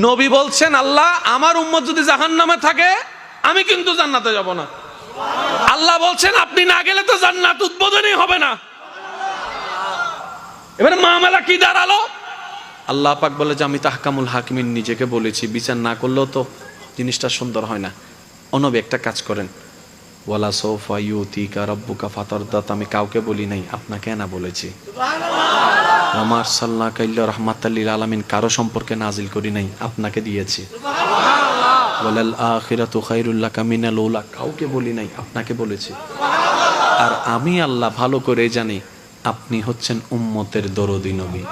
নবী বলছেন, আল্লাহ আমার উম্মত যদি জাহান্নামে থাকে আমি কিন্তু জান্নাতে যাব না। আল্লাহ বলছেন আপনি না গেলে তো জান্নাত উদ্বোধনই হবে না। এবারে মামলা কি দাঁড়ালো? আল্লাহ পাক বলে যে আমি তাহকামুল হাকিমিন নিজেকে বলেছি, বিচার না করলেও তো জিনিসটা সুন্দর হয় না। অনবী একটা কাজ করেন, ওয়ালা সৌফা ইউতিকা রাব্বুকা ফাতারদাত, আমি কাউকে বলি নাই, আপনাকে না বলেছি। ওমা আরসালনাকা ইল্লা রাহমাতাল লিল আলামিন, কারো সম্পর্কে নাজিল করি নাই, আপনাকে দিয়েছি। ওয়ালাল আখিরাতু খায়রুল লাকা মিনাল উলা, কাউকে বলি নাই, আপনাকে বলেছি। আর আমি আল্লাহ ভালো করে জানি আপনি হচ্ছেন উম্মতের দরদি নবী।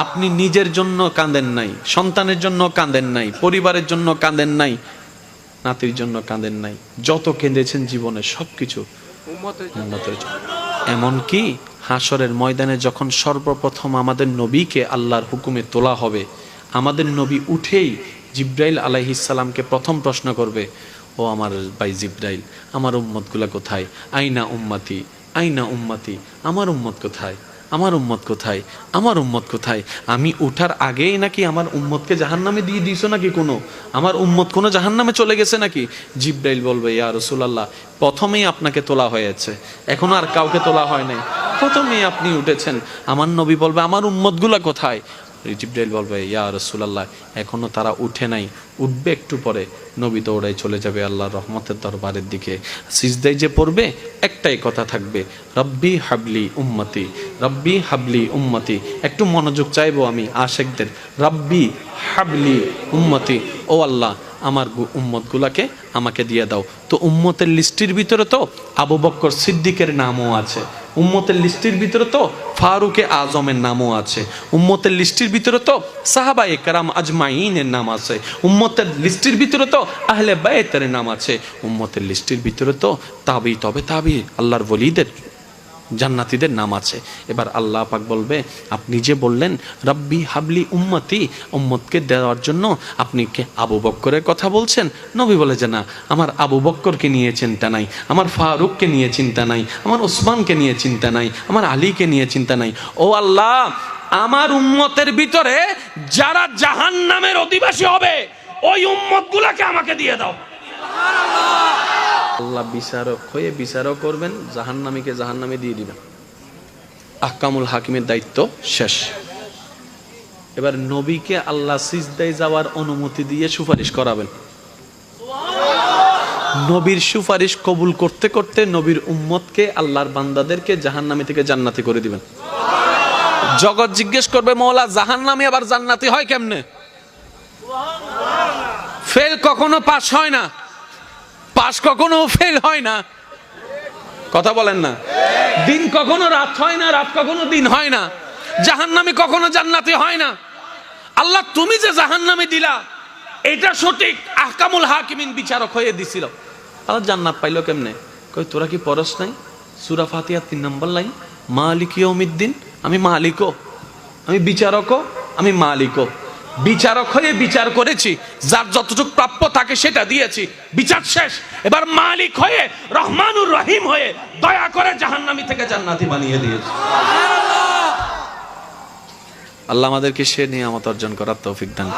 আপনি নিজের জন্য কাঁদেন নাই, সন্তানের জন্য কাঁদেন নাই, পরিবারের জন্য কাঁদেন নাই, নাতির জন্য কাঁদেন নাই, যত কেঁদেছেন জীবনে সবকিছু উম্মতের জন্য। এমনকি হাসরের ময়দানে যখন সর্বপ্রথম আমাদের নবীকে আল্লাহর হুকুমে তোলা হবে, আমাদের নবী উঠেই জিব্রাইল আলাইহিস সালামকে প্রথম প্রশ্ন করবে, ও আমার ভাই জিব্রাইল, আমার উম্মতগুলা কোথায়? আইনা উম্মতি, আইনা উম্মতি, আমার উম্মত কোথায়, আমার উম্মত কোথায়, আমার উম্মত কোথায়? আমি উঠার আগেই নাকি আমার উম্মতকে জাহান্নামে দিয়ে দিয়েছো নাকি? কোনো আমার উম্মত কোনো জাহান্নামে চলে গেছে নাকি? জিব্রাইল বলবে, ইয়া রাসূলুল্লাহ, প্রথমেই আপনাকে তোলা হয়েছে, এখনো আর কাউকে তোলা হয় নাই, প্রথমেই আপনি উঠেছেন। আমার নবী বলবে, আমার উম্মতগুলা কোথায়? জিব্রাইল বলবে, ইয়া রাসূলুল্লাহ, এখনো তারা উঠে নাই, উঠবে একটু পরে। নবী দৌড়াই চলে যাবে আল্লাহর রহমতের দরবারের দিকে। সিজদায় যে পড়বে একটাই কথা থাকবে, রব্বি হাবলি উম্মতি, রব্বি হাবলি উম্মতি। একটু মনোযোগ চাইবো আমি আশেকদের, রব্বি হাবলি উম্মতি, ও আল্লাহ আমার উম্মতগুলাকে আমাকে দিয়ে দাও। তো উম্মতের লিস্টির ভিতরে তো আবু বকর সিদ্দিকের নামও আছে, উম্মতের লিস্টির ভিতরে তো ফারুকে আজমের নামও আছে, উম্মতের লিস্টির ভিতরে তো সাহাবায়ে কেরাম আজমাইনের নাম আছে, উম্মতের লিস্টির ভিতরে তো আহলে বাইতের নাম আছে, উম্মতের লিস্টির ভিতরে তো তাবি তবে তাবি আল্লাহর ওলিদের জান্নাতীদের নাম আছে। এবার আল্লাহ পাক বলবে, আপনি যে বললেন রব্বি হাবলি উম্মতি, উম্মতকে দেওয়ার জন্য আপনি কে আবু বক্করের কথা বলছেন? নবী বলে যে না, আমার আবু বক্করকে নিয়ে চিন্তা নাই, আমার ফারুককে নিয়ে চিন্তা নাই, আমার ওসমানকে নিয়ে চিন্তা নাই, আমার আলীকে নিয়ে চিন্তা নাই। ও আল্লাহ, আমার উম্মতের ভিতরে যারা জাহান্নামের অধিবাসী হবে ওই উম্মতগুলোকে আমাকে দিয়ে দাও। আল্লাহ বিচারক হয়ে বিচারক করবেন, জাহান্নামীকে জাহান্নামে দিয়ে দিবেন। আহকামুল হাকিমের দায়িত্ব শেষ। এবার নবীকে আল্লাহ সিজদায় যাওয়ার অনুমতি দিয়ে সুপারিশ করাবেন। নবীর সুপারিশ কবুল করতে করতে নবীর উম্মতকে, আল্লাহর বান্দাদেরকে জাহান্নামী থেকে জান্নাতি করে দিবেন। জগৎ জিজ্ঞেস করবে, মওলা জাহান্নামী আবার জান্নাতি হয় কেমনে? ফেল কখনো পাস হয় না, পাস কখনো ফেল হয় না, কথা বলেন না। দিন কখনো রাত হয় না, রাত কখনো দিন হয় না, জাহান্নামী কখনো জান্নাতি হয় না। আল্লাহ তুমি যে জাহান্নামী দিলা এটা সঠিক, আহকামুল হাকিমিন বিচারক হয়ে দিছিল। আল্লাহ জান্নাত পাইলো কেমনে? কই তোরা কি পড়স নাই সূরা ফাতিহা 3 নম্বর লাইন, মালিক ইয়াউমিদ্দিন, আমি মালিকও, আমি বিচারকও, আমি মালিকও। বিচারক হয়ে বিচার করেছি, যার যতটুকু প্রাপ্য তাকে সেটা দিয়েছি, বিচার শেষ। এবার মালিক হয়ে রহমানুর রহিম হয়ে দয়া করে জাহান্নামী থেকে জান্নাতি বানিয়ে দিয়েছি। আল্লাহ আমাদেরকে সে নিয়ামত অর্জন করার তৌফিক দান।